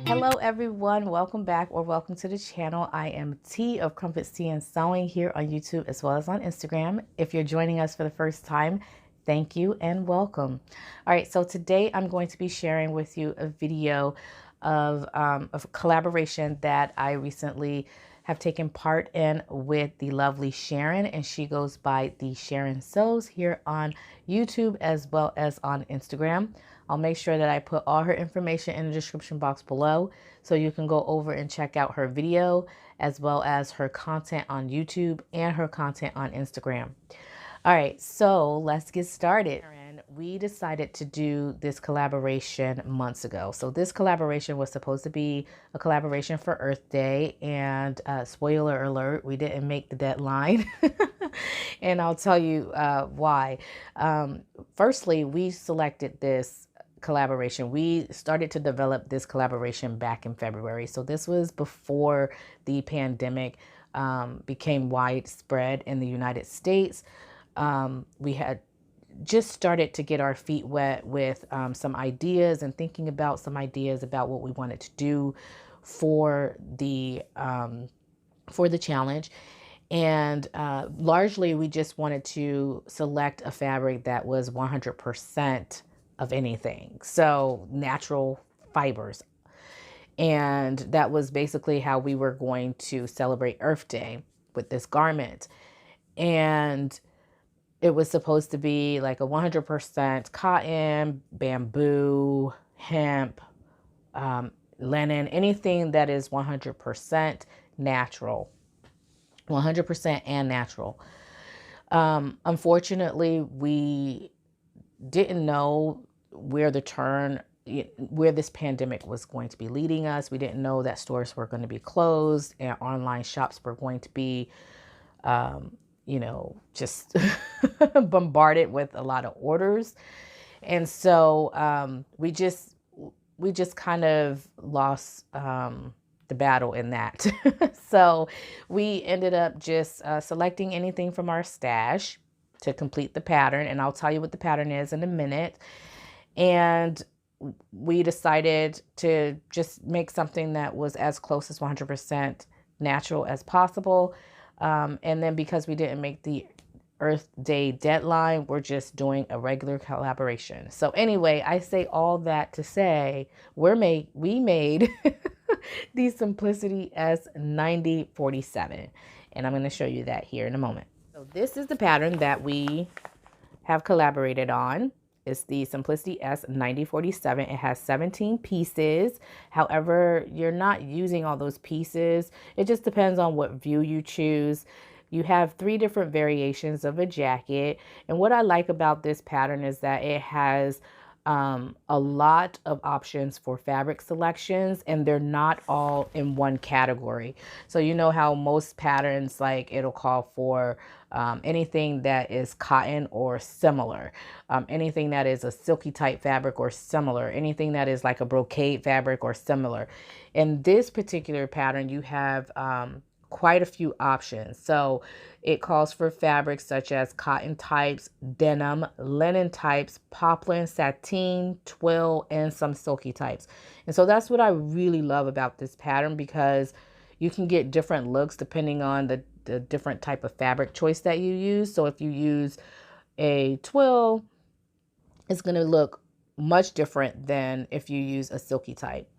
Hello everyone, welcome back or welcome to the channel. I am T of Crumpets Tea and Sewing here on YouTube as well as on Instagram. If you're joining us for the first time, thank you and welcome. All right, so today I'm going to be sharing with you a video of a collaboration that I recently have taken part in with the lovely Sharon, and she goes by the Sharon Sews here on YouTube as well as on Instagram. I'll make sure that I put all her information in the description box below so you can go over and check out her video as well as her content on YouTube and her content on Instagram. All right, so let's get started. We decided to do this collaboration months ago. So this collaboration was supposed to be a collaboration for Earth Day, and spoiler alert, we didn't make the deadline. And I'll tell you why. Firstly, we selected this collaboration. We started to develop this collaboration back in February. So this was before the pandemic became widespread in the United States. We had just started to get our feet wet with some ideas and thinking about some ideas about what we wanted to do for the challenge. And largely, we just wanted to select a fabric that was 100% of anything. So natural fibers. And that was basically how we were going to celebrate Earth Day with this garment. And it was supposed to be like a 100% cotton, bamboo, hemp, linen, anything that is 100% natural, 100% and natural. Unfortunately, we didn't know where this pandemic was going to be leading us. We didn't know that stores were going to be closed and online shops were going to be just bombarded with a lot of orders. And so we just kind of lost the battle in that. So we ended up just selecting anything from our stash to complete the pattern. And I'll tell you what the pattern is in a minute. And we decided to just make something that was as close as 100% natural as possible. And then because we didn't make the Earth Day deadline, we're just doing a regular collaboration. So anyway, I say all that to say we made the Simplicity S9047. And I'm going to show you that here in a moment. So this is the pattern that we have collaborated on. It's the Simplicity S9047. It has 17 pieces. However, you're not using all those pieces. It just depends on what view you choose. You have 3 different variations of a jacket. And what I like about this pattern is that it has a lot of options for fabric selections, and they're not all in one category. So you know how most patterns, like it'll call for anything that is cotton or similar, anything that is a silky type fabric or similar, anything that is like a brocade fabric or similar. In this particular pattern, you have quite a few options. So it calls for fabrics such as cotton types, denim, linen types, poplin, sateen, twill, and some silky types. And so that's what I really love about this pattern, because you can get different looks depending on the different type of fabric choice that you use. So if you use a twill, it's going to look much different than if you use a silky type.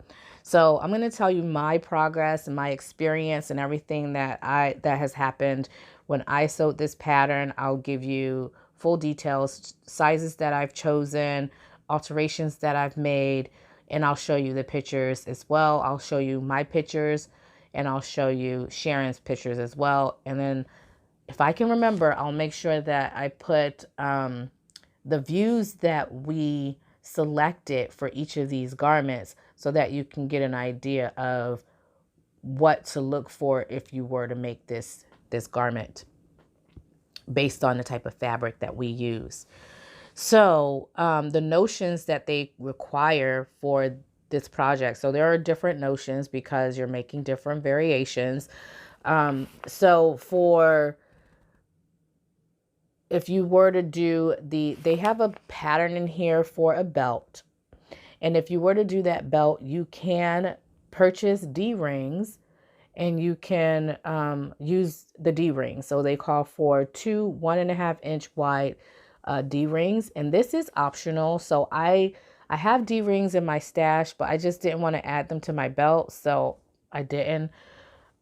So I'm going to tell you my progress and my experience and everything that has happened when I sewed this pattern. I'll give you full details, sizes that I've chosen, alterations that I've made, and I'll show you the pictures as well. I'll show you my pictures and I'll show you Sharon's pictures as well. And then if I can remember, I'll make sure that I put the views that we selected for each of these garments so that you can get an idea of what to look for if you were to make this garment based on the type of fabric that we use. So the notions that they require for this project. So there are different notions because you're making different variations. So for if you were to do they have a pattern in here for a belt. And if you were to do that belt, you can purchase D-rings, and you can use the D-rings. So they call for 2 1.5-inch wide D-rings, and this is optional. So I have D-rings in my stash, but I just didn't want to add them to my belt, so I didn't.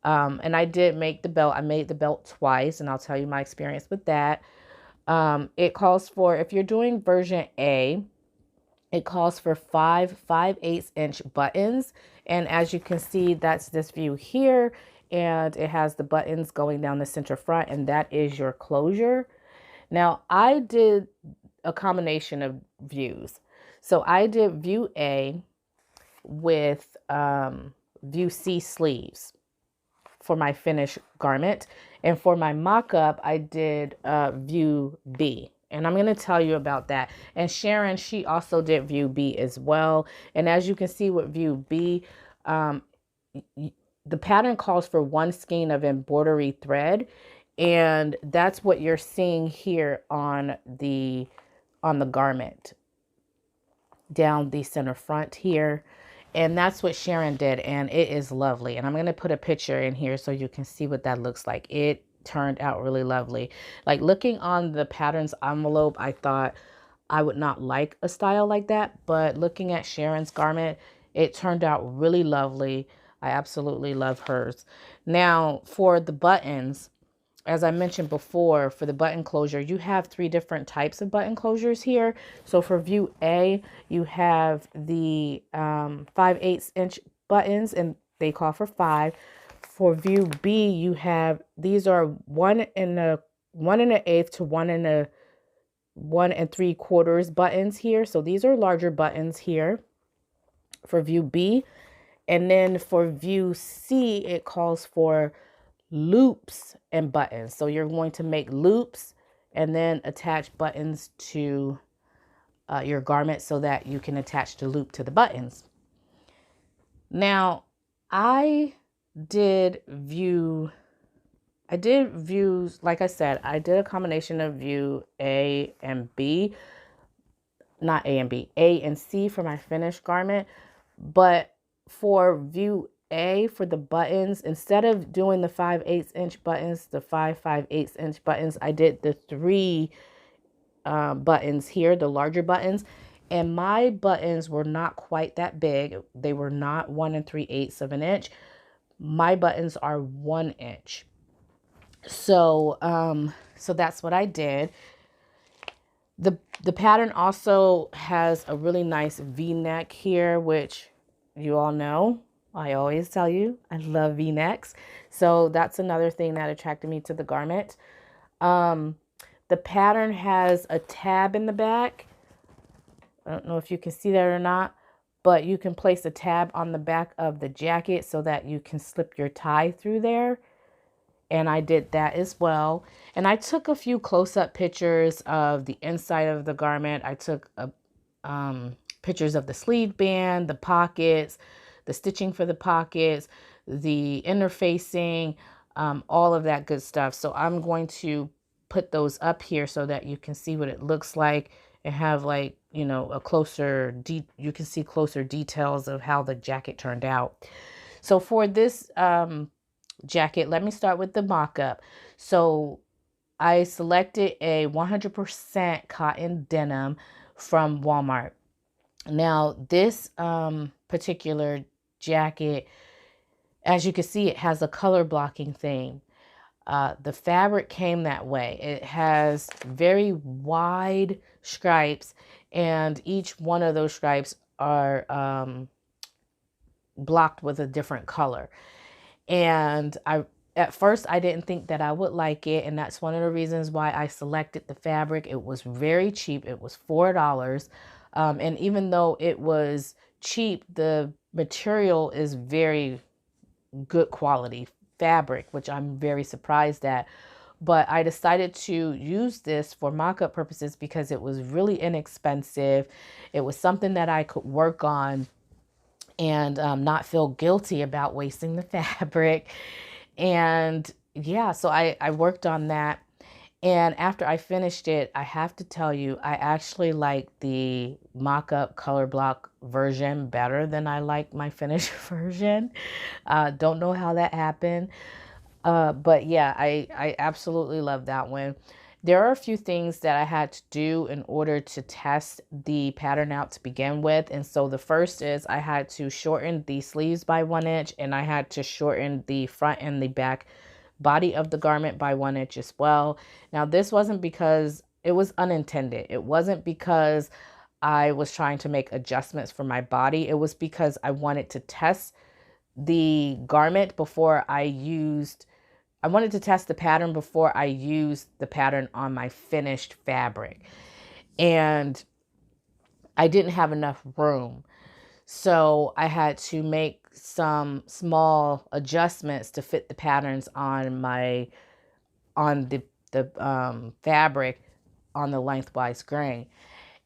And I did make the belt. I made the belt twice, and I'll tell you my experience with that. It calls for, if you're doing version A, it calls for 5 5/8-inch buttons. And as you can see, that's this view here. And it has the buttons going down the center front, and that is your closure. Now, I did a combination of views. So I did view A with view C sleeves for my finished garment. And for my mock-up, I did view B. And I'm going to tell you about that. And Sharon, she also did view B as well. And as you can see with view B, the pattern calls for 1 skein of embroidery thread. And that's what you're seeing here on the garment down the center front here. And that's what Sharon did, and it is lovely. And I'm going to put a picture in here so you can see what that looks like. It turned out really lovely. Like, looking on the pattern's envelope, I thought I would not like a style like that, but looking at Sharon's garment, it turned out really lovely. I absolutely love hers. Now, for the buttons, as I mentioned before, for the button closure, you have 3 different types of button closures here. So for view A, you have the 5/8-inch buttons, and they call for 5. For view B, you have, these are 1 1/8 to 1 3/4 buttons here. So these are larger buttons here for view B. And then for view C, it calls for loops and buttons. So you're going to make loops and then attach buttons to your garment so that you can attach the loop to the buttons. Now, I did views, like I said, I did a combination of view A and B, not A and B, A and C for my finished garment. But for view A, for the buttons, instead of doing the 5/8-inch buttons, the 5 5/8-inch buttons, I did the 3 buttons here, the larger buttons. And my buttons were not quite that big. They were not 1 3/8 of an inch. My buttons are 1 inch. So, so that's what I did. The pattern also has a really nice V-neck here, which you all know, I always tell you, I love V-necks. So that's another thing that attracted me to the garment. The pattern has a tab in the back. I don't know if you can see that or not, but you can place a tab on the back of the jacket so that you can slip your tie through there. And I did that as well. And I took a few close-up pictures of the inside of the garment. I took pictures of the sleeve band, the pockets, the stitching for the pockets, the interfacing, all of that good stuff. So I'm going to put those up here so that you can see what it looks like and have, like, you know, a closer, you can see closer details of how the jacket turned out. So for this jacket, let me start with the mock-up. So I selected a 100% cotton denim from Walmart. Now, this particular jacket, as you can see, it has a color blocking thing. The fabric came that way. It has very wide stripes, and each one of those stripes are blocked with a different color. And at first I didn't think that I would like it, and that's one of the reasons why I selected the fabric. It was very cheap. It was $4. And even though it was cheap, the material is very good quality fabric, which I'm very surprised at. But I decided to use this for mock-up purposes because it was really inexpensive. It was something that I could work on and not feel guilty about wasting the fabric. And yeah, so I worked on that. And after I finished it, I have to tell you, I actually like the mock-up color block version better than I like my finished version. Don't know how that happened. But yeah, I absolutely love that one. There are a few things that I had to do in order to test the pattern out to begin with. And so the first is I had to shorten the sleeves by 1 inch, and I had to shorten the front and the back body of the garment by 1 inch as well. Now, this wasn't because it was unintended. It wasn't because I was trying to make adjustments for my body. It was because I wanted to test the garment before I wanted to test the pattern before I used the pattern on my finished fabric. And I didn't have enough room. So I had to make some small adjustments to fit the patterns on the fabric on the lengthwise grain.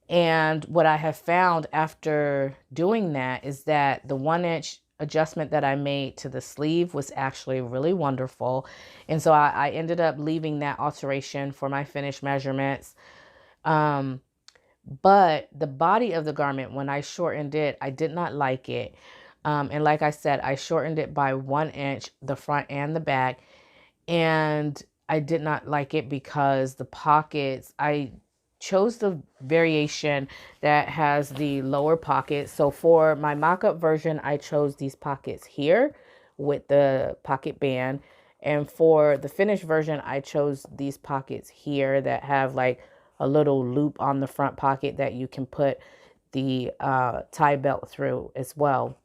And what I have found after doing that is that the 1 inch adjustment that I made to the sleeve was actually really wonderful. And so I ended up leaving that alteration for my finished measurements. But the body of the garment, when I shortened it, I did not like it. And like I said, I shortened it by 1 inch, the front and the back. And I did not like it because the pockets, I chose the variation that has the lower pocket. So for my mock-up version, I chose these pockets here with the pocket band. And for the finished version, I chose these pockets here that have like a little loop on the front pocket that you can put the tie belt through as well.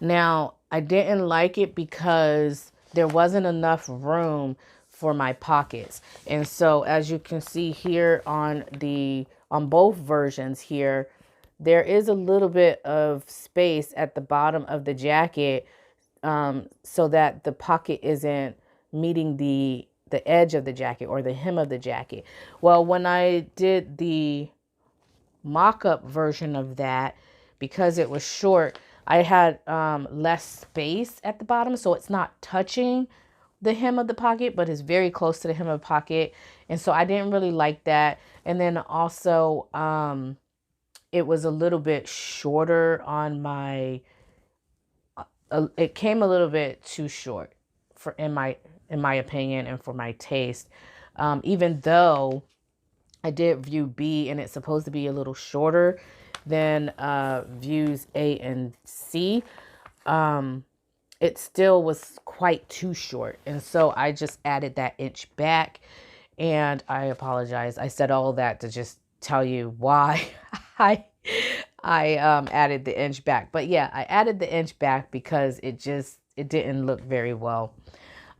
Now, I didn't like it because there wasn't enough room for my pockets. And so as you can see here on both versions here, there is a little bit of space at the bottom of the jacket, so that the pocket isn't meeting the edge of the jacket or the hem of the jacket. Well, when I did the mock-up version of that, because it was short, I had less space at the bottom, so it's not touching the hem of the pocket, but it's very close to the hem of the pocket. And so I didn't really like that. And then also it was a little bit shorter on my it came a little bit too short for in my opinion and for my taste. Even though I did view B and it's supposed to be a little shorter than views A and C, it still was quite too short. And so I just added that inch back, and I apologize. I said all that to just tell you why I added the inch back. But yeah, I added the inch back because it didn't look very well.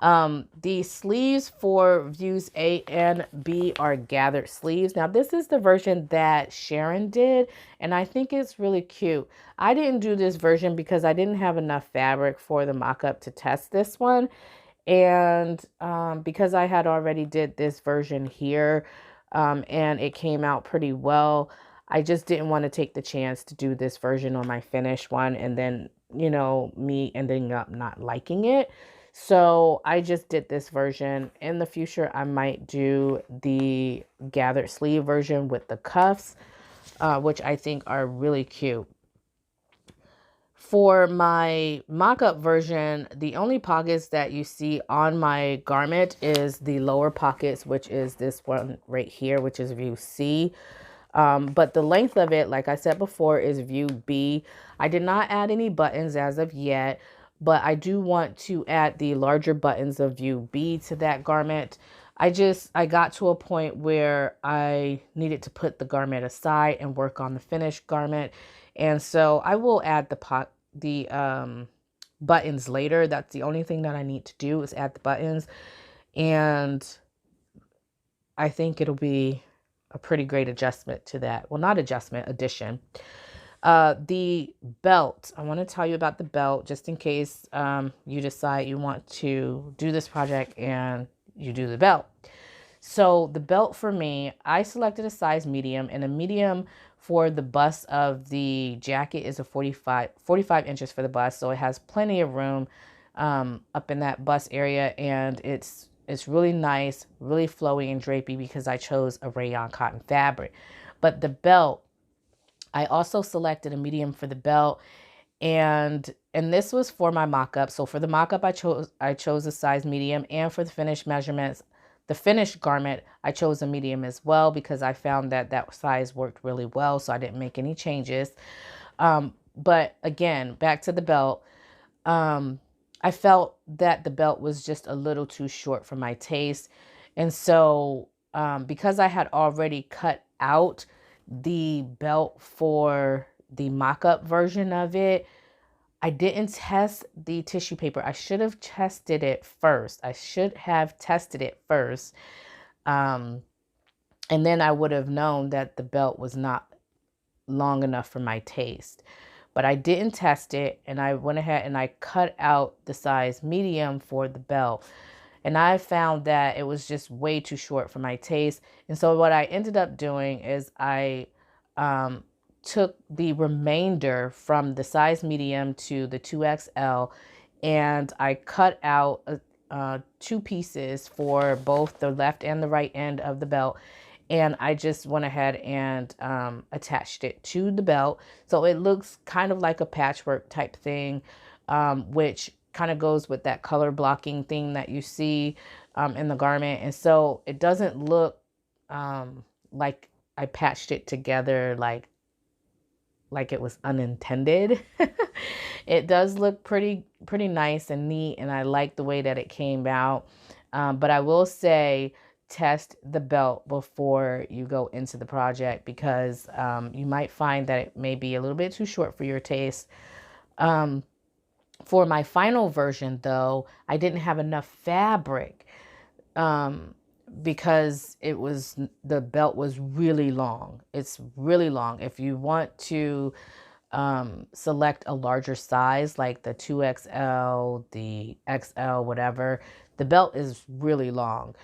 The sleeves for views A and B are gathered sleeves. Now, this is the version that Sharon did, and I think it's really cute. I didn't do this version because I didn't have enough fabric for the mock-up to test this one. And because I had already did this version here, and it came out pretty well, I just didn't want to take the chance to do this version on my finished one and then, me ending up not liking it. So I just did this version. In the future, I might do the gathered sleeve version with the cuffs, which I think are really cute. For my mock-up version, the only pockets that you see on my garment is the lower pockets, which is this one right here, which is view C. But the length of it, like I said before, is view B. I did not add any buttons as of yet, but I do want to add the larger buttons of view B to that garment. I got to a point where I needed to put the garment aside and work on the finished garment. And so I will add the buttons later. That's the only thing that I need to do is add the buttons. And I think it'll be a pretty great adjustment to that. Well, not adjustment, addition. The belt. I want to tell you about the belt just in case you decide you want to do this project and you do the belt. So the belt for me, I selected a size medium, and a medium for the bust of the jacket is a 45 inches for the bust. So it has plenty of room up in that bust area, and it's really nice, really flowy and drapey because I chose a rayon cotton fabric. But the belt, I also selected a medium for the belt, and this was for my mock-up. So for the mock-up, I chose a size medium, and for the finished measurements, the finished garment, I chose a medium as well because I found that that size worked really well, so I didn't make any changes. But again, back to the belt. I felt that the belt was just a little too short for my taste. And so, because I had already cut out the belt for the mock-up version of it, I didn't test the tissue paper. I should have tested it first. I should have tested it first. And then I would have known that the belt was not long enough for my taste. But I didn't test it, and I went ahead and I cut out the size medium for the belt. And I found that it was just way too short for my taste. And so what I ended up doing is I took the remainder from the size medium to the 2XL, and I cut out two pieces for both the left and the right end of the belt. And I just went ahead and attached it to the belt. So it looks kind of like a patchwork type thing, which kind of goes with that color blocking thing that you see in the garment. And so it doesn't look like I patched it together like it was unintended. It does look pretty nice and neat, and I like the way that it came out. But I will say, test the belt before you go into the project, because you might find that it may be a little bit too short for your taste. For my final version, though, I didn't have enough fabric because the belt was really long. It's really long. If you want to select a larger size like the 2XL, the XL, whatever, the belt is really long.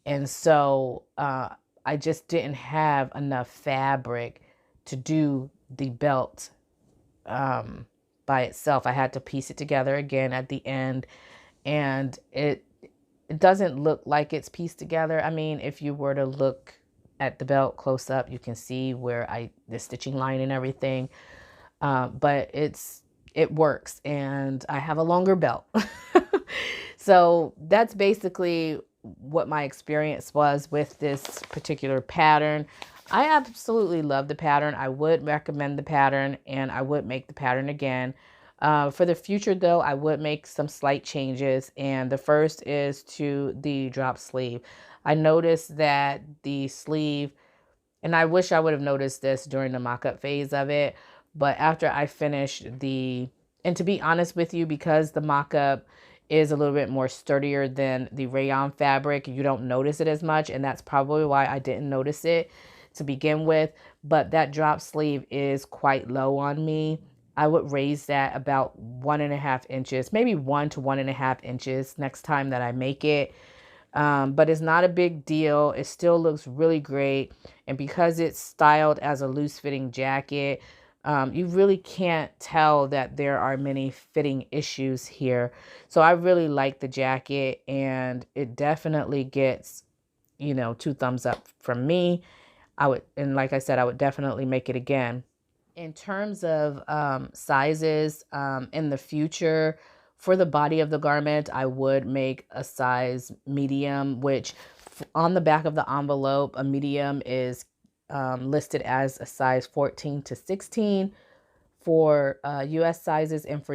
And so I just didn't have enough fabric to do the belt by itself. I had to piece it together again at the end, and it doesn't look like it's pieced together. I mean, if you were to look at the belt close up, you can see where the stitching line and everything. But it works, and I have a longer belt. So that's basically what my experience was with this particular pattern. I absolutely love the pattern. I would recommend the pattern, and I would make the pattern again. For the future, though, I would make some slight changes, and the first is to the drop sleeve. I noticed that the sleeve, and I wish I would have noticed this during the mock-up phase of it, but after I finished and to be honest with you, because the mock-up is a little bit more sturdier than the rayon fabric, you don't notice it as much, and that's probably why I didn't notice it to begin with. But that drop sleeve is quite low on me. I would raise that about 1.5 inches, maybe 1 to 1.5 inches next time that I make it. But it's not a big deal. It still looks really great. And because it's styled as a loose fitting jacket, you really can't tell that there are many fitting issues here. So I really like the jacket, and it definitely gets, 2 thumbs up from me. And like I said, I would definitely make it again. In terms of sizes, in the future, for the body of the garment, I would make a size medium, which on the back of the envelope, a medium is listed as a size 14 to 16 for US sizes, and for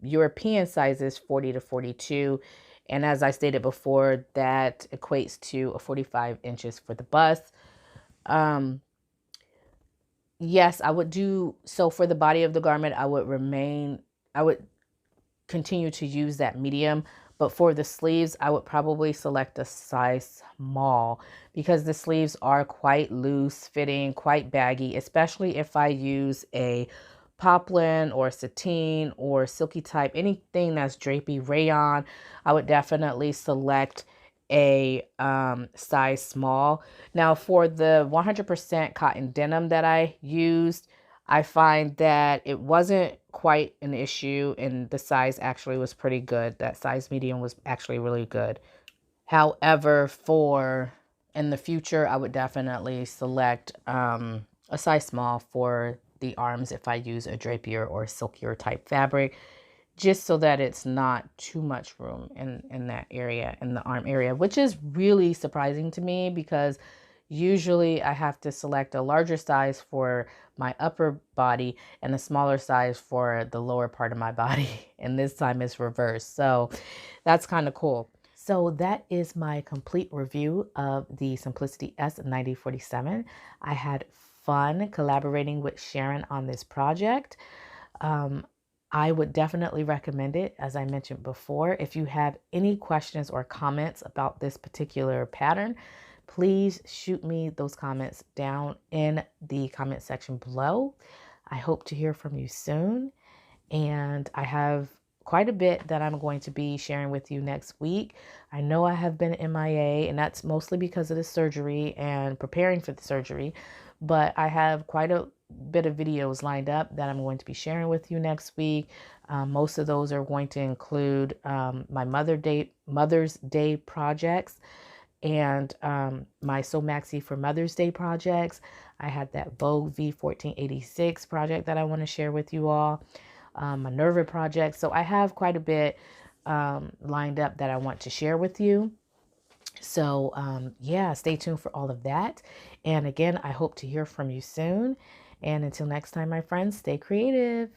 European sizes 40 to 42. And as I stated before, that equates to 45 inches for the bust. Yes, I would do so for the body of the garment. I would continue to use that medium, but for the sleeves, I would probably select a size small, because the sleeves are quite loose fitting, quite baggy, especially if I use a poplin or sateen or silky type, anything that's drapey rayon. I would definitely select a size small. Now for the 100% cotton denim that I used, I find that it wasn't quite an issue, and the size actually was pretty good. That size medium was actually really good. However, in the future, I would definitely select a a size small for the arms if I use a drapier or silkier type fabric, just so that it's not too much room in that area, in the arm area, which is really surprising to me because usually I have to select a larger size for my upper body and a smaller size for the lower part of my body. And this time it's reversed. So that's kind of cool. So that is my complete review of the Simplicity S9047. I had fun collaborating with Sharon on this project. I would definitely recommend it, as I mentioned before. If you have any questions or comments about this particular pattern, please shoot me those comments down in the comment section below. I hope to hear from you soon. And I have quite a bit that I'm going to be sharing with you next week. I know I have been MIA, and that's mostly because of the surgery and preparing for the surgery, but I have quite a bit of videos lined up that I'm going to be sharing with you next week. Most of those are going to include my Mother's Day projects and my Sew Maxi for Mother's Day projects. I had that Vogue V1486 project that I want to share with you all. Minerva project. So I have quite a bit lined up that I want to share with you. So yeah, stay tuned for all of that. And again, I hope to hear from you soon. And until next time, my friends, stay creative.